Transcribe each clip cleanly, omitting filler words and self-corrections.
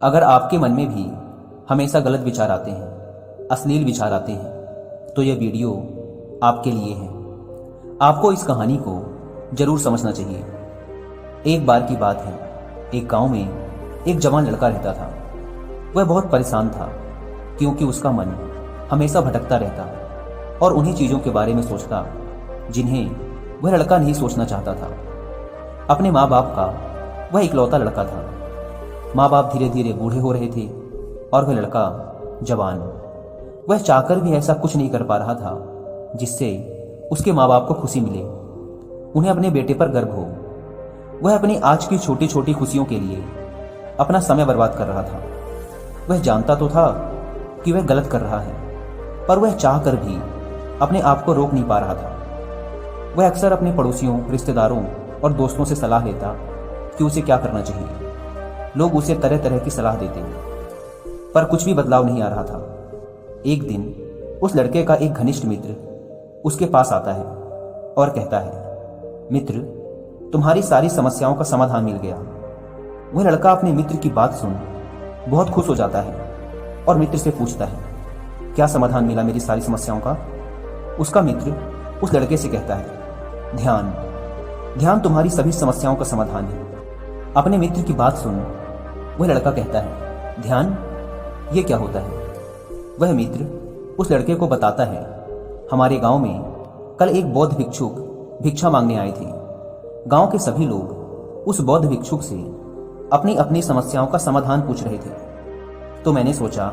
अगर आपके मन में भी हमेशा गलत विचार आते हैं, अश्लील विचार आते हैं, तो यह वीडियो आपके लिए है। आपको इस कहानी को जरूर समझना चाहिए। एक बार की बात है, एक गांव में एक जवान लड़का रहता था। वह बहुत परेशान था क्योंकि उसका मन हमेशा भटकता रहता और उन्हीं चीज़ों के बारे में सोचता जिन्हें वह लड़का नहीं सोचना चाहता था। अपने माँ बाप का वह इकलौता लड़का था। माँ बाप धीरे धीरे बूढ़े हो रहे थे और वह लड़का जवान। वह चाहकर भी ऐसा कुछ नहीं कर पा रहा था जिससे उसके माँ बाप को खुशी मिले, उन्हें अपने बेटे पर गर्व हो। वह अपनी आज की छोटी छोटी खुशियों के लिए अपना समय बर्बाद कर रहा था। वह जानता तो था कि वह गलत कर रहा है, पर वह चाह कर भी अपने आप को रोक नहीं पा रहा था। वह अक्सर अपने पड़ोसियों, रिश्तेदारों और दोस्तों से सलाह लेता कि उसे क्या करना चाहिए। लोग उसे तरह तरह की सलाह देते, पर कुछ भी बदलाव नहीं आ रहा था। एक दिन उस लड़के का एक घनिष्ठ मित्र उसके पास आता है और कहता है, मित्र, तुम्हारी सारी समस्याओं का समाधान मिल गया। वह लड़का अपने मित्र की बात सुन बहुत खुश हो जाता है और मित्र से पूछता है, क्या समाधान मिला मेरी सारी समस्याओं का? उसका मित्र उस लड़के से कहता है, ध्यान। ध्यान तुम्हारी सभी समस्याओं का समाधान है। अपने मित्र की बात सुन वह लड़का कहता है, ध्यान, ये क्या होता है? वह मित्र उस लड़के को बताता है, हमारे गांव में कल एक बौद्ध भिक्षुक भिक्षा मांगने आए थे। गांव के सभी लोग उस बौद्ध भिक्षुक से अपनी अपनी समस्याओं का समाधान पूछ रहे थे, तो मैंने सोचा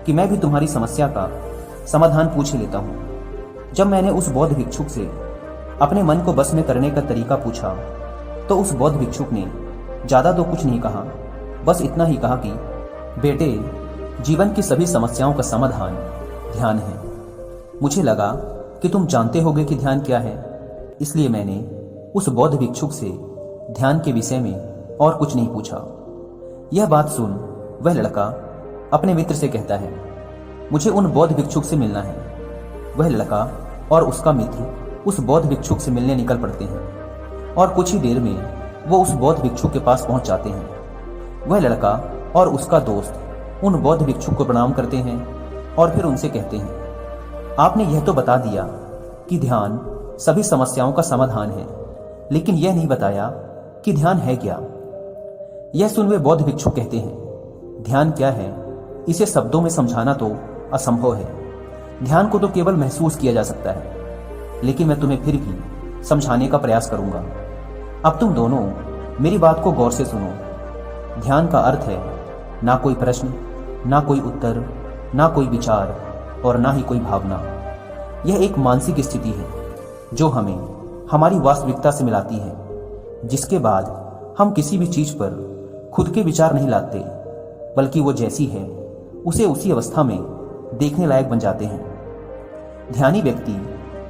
कि मैं भी तुम्हारी समस्या का समाधान पूछ ही लेता हूँ। जब मैंने उस बौद्ध भिक्षुक से अपने मन को बस में करने का तरीका पूछा, तो उस बौद्ध भिक्षुक ने ज़्यादा तो कुछ नहीं कहा, बस इतना ही कहा कि बेटे, जीवन की सभी समस्याओं का समाधान ध्यान है। मुझे लगा कि तुम जानते होगे कि ध्यान क्या है, इसलिए मैंने उस बौद्ध भिक्षुक से ध्यान के विषय में और कुछ नहीं पूछा। यह बात सुन वह लड़का अपने मित्र से कहता है, मुझे उन बौद्ध भिक्षुक से मिलना है। वह लड़का और उसका मित्र उस बौद्ध भिक्षुक से मिलने निकल पड़ते हैं और कुछ ही देर में वो उस बौद्ध भिक्षुक के पास पहुंच जाते हैं। वह लड़का और उसका दोस्त उन बौद्ध भिक्षुक को प्रणाम करते हैं और फिर उनसे कहते हैं, आपने यह तो बता दिया कि ध्यान सभी समस्याओं का समाधान है, लेकिन यह नहीं बताया कि ध्यान है क्या। यह सुन वे बौद्ध भिक्षुक कहते हैं, ध्यान क्या है, इसे शब्दों में समझाना तो असंभव है। ध्यान को तो केवल महसूस किया जा सकता है, लेकिन मैं तुम्हें फिर भी समझाने का प्रयास करूंगा। अब तुम दोनों मेरी बात को गौर से सुनो। ध्यान का अर्थ है ना कोई प्रश्न, ना कोई उत्तर, ना कोई विचार और ना ही कोई भावना। यह एक मानसिक स्थिति है जो हमें हमारी वास्तविकता से मिलाती है, जिसके बाद हम किसी भी चीज पर खुद के विचार नहीं लाते, बल्कि वो जैसी है उसे उसी अवस्था में देखने लायक बन जाते हैं। ध्यानी व्यक्ति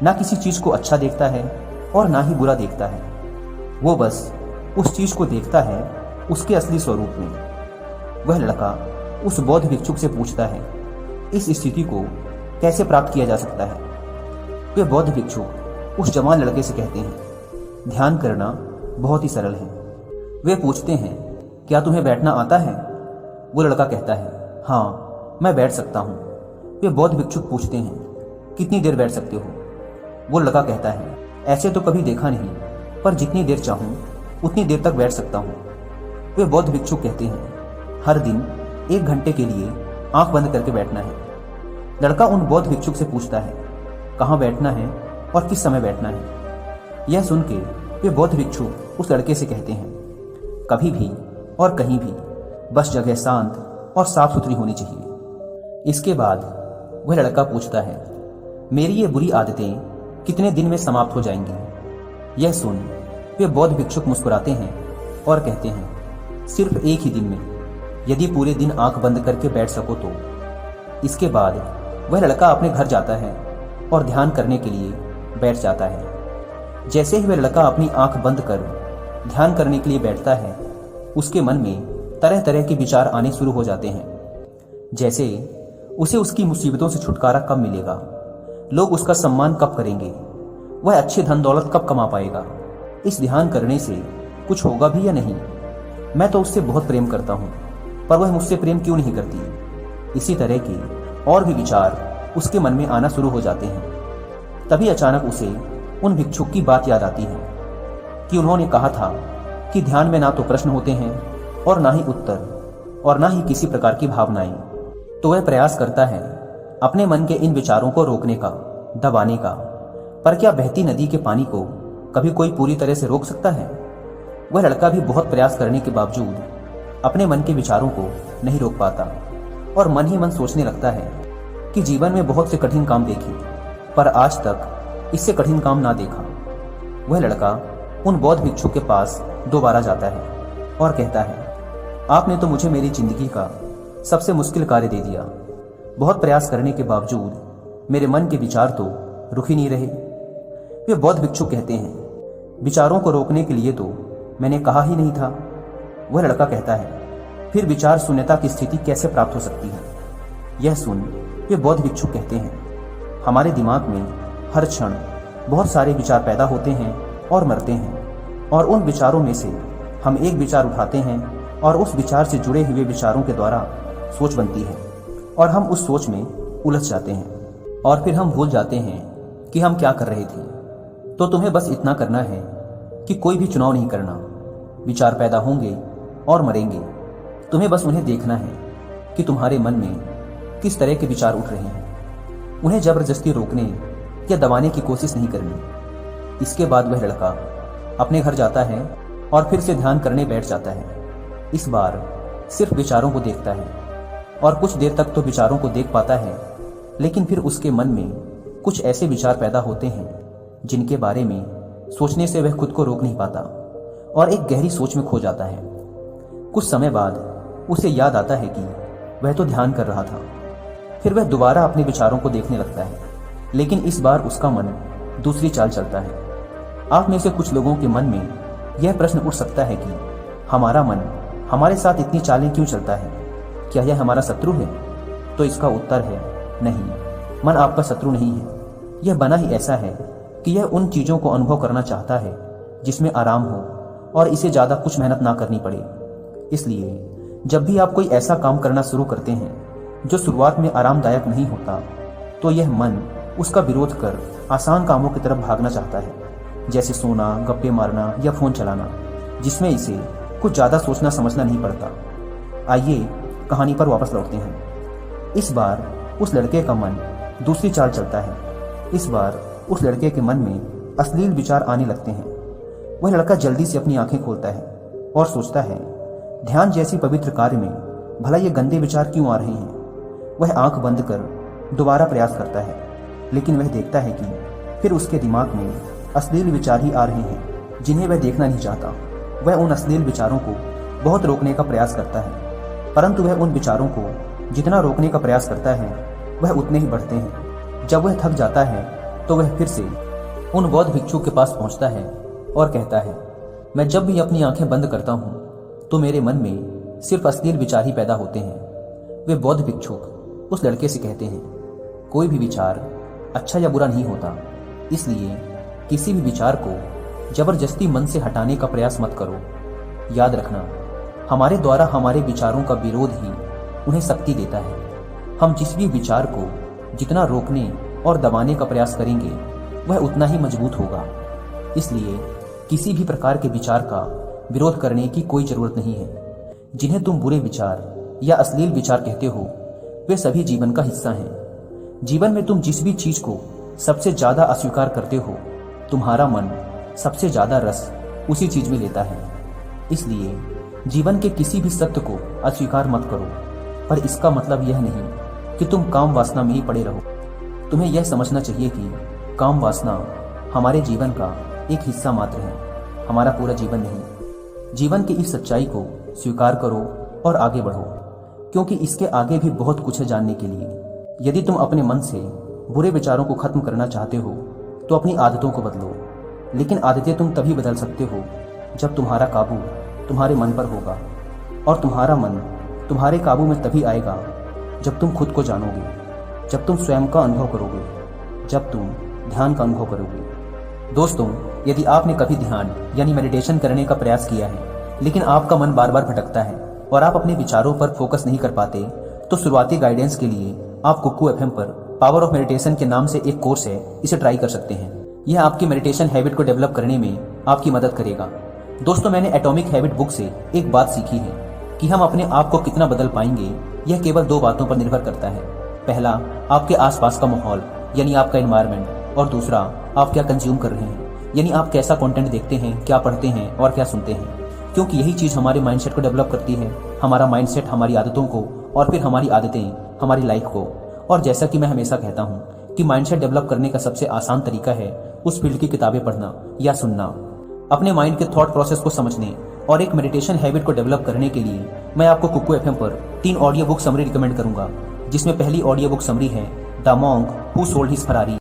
ना किसी चीज को अच्छा देखता है और ना ही बुरा देखता है। वो बस उस चीज को देखता है उसके असली स्वरूप में। वह लड़का उस बौद्ध भिक्षुक से पूछता है, इस स्थिति को कैसे प्राप्त किया जा सकता है? वे बौद्ध भिक्षुक उस जवान लड़के से कहते हैं, ध्यान करना बहुत ही सरल है। वे पूछते हैं, क्या तुम्हें बैठना आता है? वो लड़का कहता है, हाँ, मैं बैठ सकता हूँ। वे बौद्ध भिक्षुक पूछते हैं, कितनी देर बैठ सकते हो? वो लड़का कहता है, ऐसे तो कभी देखा नहीं, पर जितनी देर चाहूँ उतनी देर तक बैठ सकता हूँ। वे बौद्ध भिक्षुक कहते हैं, हर दिन 1 घंटे के लिए आंख बंद करके बैठना है। लड़का उन बौद्ध भिक्षुक से पूछता है, कहाँ बैठना है और किस समय बैठना है? यह सुन के वे बौद्ध भिक्षुक उस लड़के से कहते हैं, कभी भी और कहीं भी, बस जगह शांत और साफ सुथरी होनी चाहिए। इसके बाद वह लड़का पूछता है, मेरी ये बुरी आदतें कितने दिन में समाप्त हो जाएंगी? यह सुन वे बौद्ध भिक्षुक मुस्कुराते हैं और कहते हैं, सिर्फ एक ही दिन में, यदि पूरे दिन आंख बंद करके बैठ सको तो। इसके बाद वह लड़का अपने घर जाता है और ध्यान करने के लिए बैठ जाता है। जैसे ही वह लड़का अपनी आंख बंद कर ध्यान करने के लिए बैठता है, उसके मन में तरह तरह के विचार आने शुरू हो जाते हैं। जैसे उसे उसकी मुसीबतों से छुटकारा कब मिलेगा, लोग उसका सम्मान कब करेंगे, वह अच्छी धन दौलत कब कमा पाएगा, इस ध्यान करने से कुछ होगा भी या नहीं, मैं तो उससे बहुत प्रेम करता हूँ पर वह मुझसे प्रेम क्यों नहीं करती। इसी तरह के और भी विचार उसके मन में आना शुरू हो जाते हैं। तभी अचानक उसे उन भिक्षुक की बात याद आती है कि उन्होंने कहा था कि ध्यान में ना तो प्रश्न होते हैं और ना ही उत्तर और ना ही किसी प्रकार की भावनाएं। तो वह प्रयास करता है अपने मन के इन विचारों को रोकने का, दबाने का। पर क्या बहती नदी के पानी को कभी कोई पूरी तरह से रोक सकता है? वह लड़का भी बहुत प्रयास करने के बावजूद अपने मन के विचारों को नहीं रोक पाता और मन ही मन सोचने लगता है कि जीवन में बहुत से कठिन काम देखे, पर आज तक इससे कठिन काम ना देखा। वह लड़का उन बौद्ध भिक्षुक के पास दोबारा जाता है और कहता है, आपने तो मुझे मेरी जिंदगी का सबसे मुश्किल कार्य दे दिया। बहुत प्रयास करने के बावजूद मेरे मन के विचार तो रुक ही नहीं रहे। वे बौद्ध भिक्षुक कहते हैं, विचारों को रोकने के लिए तो मैंने कहा ही नहीं था। वह लड़का कहता है, फिर विचार शून्यता की स्थिति कैसे प्राप्त हो सकती है? यह सुन वे बौद्ध भिक्षुक कहते हैं, हमारे दिमाग में हर क्षण बहुत सारे विचार पैदा होते हैं और मरते हैं, और उन विचारों में से हम एक विचार उठाते हैं और उस विचार से जुड़े हुए विचारों के द्वारा सोच बनती है और हम उस सोच में उलझ जाते हैं और फिर हम भूल जाते हैं कि हम क्या कर रहे थे। तो तुम्हें बस इतना करना है कि कोई भी चुनाव नहीं करना। विचार पैदा होंगे और मरेंगे, तुम्हें बस उन्हें देखना है कि तुम्हारे मन में किस तरह के विचार उठ रहे हैं। उन्हें जबरदस्ती रोकने या दबाने की कोशिश नहीं करनी। इसके बाद वह लड़का अपने घर जाता है और फिर से ध्यान करने बैठ जाता है। इस बार सिर्फ विचारों को देखता है और कुछ देर तक तो विचारों को देख पाता है, लेकिन फिर उसके मन में कुछ ऐसे विचार पैदा होते हैं जिनके बारे में सोचने से वह खुद को रोक नहीं पाता और एक गहरी सोच में खो जाता है। कुछ समय बाद उसे याद आता है कि वह तो ध्यान कर रहा था। फिर वह दोबारा अपने विचारों को देखने लगता है, लेकिन इस बार उसका मन दूसरी चाल चलता है। आप में से कुछ लोगों के मन में यह प्रश्न उठ सकता है कि हमारा मन हमारे साथ इतनी चालें क्यों चलता है? क्या यह हमारा शत्रु है? तो इसका उत्तर है नहीं, मन आपका शत्रु नहीं है। यह बना ही ऐसा है कि यह उन चीज़ों को अनुभव करना चाहता है जिसमें आराम हो और इसे ज़्यादा कुछ मेहनत ना करनी पड़े। इसलिए जब भी आप कोई ऐसा काम करना शुरू करते हैं जो शुरुआत में आरामदायक नहीं होता, तो यह मन उसका विरोध कर आसान कामों की तरफ भागना चाहता है, जैसे सोना, गप्पे मारना या फ़ोन चलाना, जिसमें इसे कुछ ज़्यादा सोचना समझना नहीं पड़ता। आइए कहानी पर वापस लौटते हैं। इस बार उस लड़के का मन दूसरी चाल चलता है। इस बार उस लड़के के मन में अश्लील विचार आने लगते हैं। वह लड़का जल्दी से अपनी आंखें खोलता है और सोचता है, ध्यान जैसी पवित्र कार्य में भला ये गंदे विचार क्यों आ रहे हैं? वह आंख बंद कर दोबारा प्रयास करता है, लेकिन वह देखता है कि फिर उसके दिमाग में अश्लील विचार ही आ रहे हैं जिन्हें वह देखना नहीं चाहता। वह उन अश्लील विचारों को बहुत रोकने का प्रयास करता है, परंतु वह उन विचारों को जितना रोकने का प्रयास करता है वह उतने ही बढ़ते हैं। जब वह थक जाता है तो वह फिर से उन बौद्ध भिक्षुक के पास पहुंचता है और कहता है, मैं जब भी अपनी आंखें बंद करता हूं तो मेरे मन में सिर्फ अश्लील विचार ही पैदा होते हैं। वे बौद्ध भिक्षुक उस लड़के से कहते हैं, कोई भी विचार अच्छा या बुरा नहीं होता, इसलिए किसी भी विचार को जबरदस्ती मन से हटाने का प्रयास मत करो। याद रखना, हमारे द्वारा हमारे विचारों का विरोध ही उन्हें शक्ति देता है। हम जिस भी विचार को जितना रोकने और दबाने का प्रयास करेंगे वह उतना ही मजबूत होगा। इसलिए किसी भी प्रकार के विचार का विरोध करने की कोई जरूरत नहीं है। जिन्हें तुम बुरे विचार या अश्लील विचार कहते हो वे सभी जीवन का हिस्सा हैं। जीवन में तुम जिस भी चीज को सबसे ज्यादा अस्वीकार करते हो, तुम्हारा मन सबसे ज्यादा रस उसी चीज में लेता है। इसलिए जीवन के किसी भी सत्य को अस्वीकार मत करो, पर इसका मतलब यह नहीं कि तुम काम वासना में ही पड़े रहो। तुम्हें यह समझना चाहिए कि काम वासना हमारे जीवन का एक हिस्सा मात्र है, हमारा पूरा जीवन नहीं। जीवन की इस सच्चाई को स्वीकार करो और आगे बढ़ो, क्योंकि इसके आगे भी बहुत कुछ है जानने के लिए। यदि तुम अपने मन से बुरे विचारों को खत्म करना चाहते हो तो अपनी आदतों को बदलो। लेकिन आदतें तुम तभी बदल सकते हो जब तुम्हारा काबू तुम्हारे मन पर होगा, और तुम्हारा मन तुम्हारे काबू में तभी आएगा जब तुम खुद को जानोगे, जब तुम स्वयं का अनुभव करोगे, जब तुम ध्यान का अनुभव करोगे। दोस्तों, यदि आपने कभी ध्यान यानी मेडिटेशन करने का प्रयास किया है लेकिन आपका मन बार बार भटकता है, और आप अपने विचारों पर फोकस नहीं कर पाते, तो शुरुआती गाइडेंस के लिए आप कुक्कू एफएम पर पावर ऑफ मेडिटेशन के नाम से एक कोर्स है, इसे ट्राई कर सकते हैं। यह आपकी मेडिटेशन हैबिट को डेवलप करने में आपकी मदद करेगा। दोस्तों, मैंने एटॉमिक हैबिट बुक से एक बात सीखी है कि हम अपने आप को कितना बदल पाएंगे, यह केवल 2 बातों पर निर्भर करता है। पहला, आपके आसपास का माहौल यानी आपका एनवायरनमेंट, और दूसरा, आप क्या कंज्यूम कर रहे हैं यानी आप कैसा कंटेंट देखते हैं, क्या पढ़ते हैं और क्या सुनते हैं। क्योंकि यही चीज़ हमारे माइंडसेट को डेवलप करती है, हमारा माइंडसेट हमारी आदतों को और फिर हमारी आदतें हमारी लाइफ को। और जैसा कि मैं हमेशा कहता हूँ कि माइंडसेट डेवलप करने का सबसे आसान तरीका है उस फील्ड की किताबें पढ़ना या सुनना। अपने माइंड के थॉट प्रोसेस को समझने और एक मेडिटेशन हैबिट को डेवलप करने के लिए मैं आपको कुक्कू एफएम पर 3 ऑडियो बुक समरी रिकमेंड करूंगा, जिसमें पहली ऑडियो बुक समरी है the monk who sold his Ferrari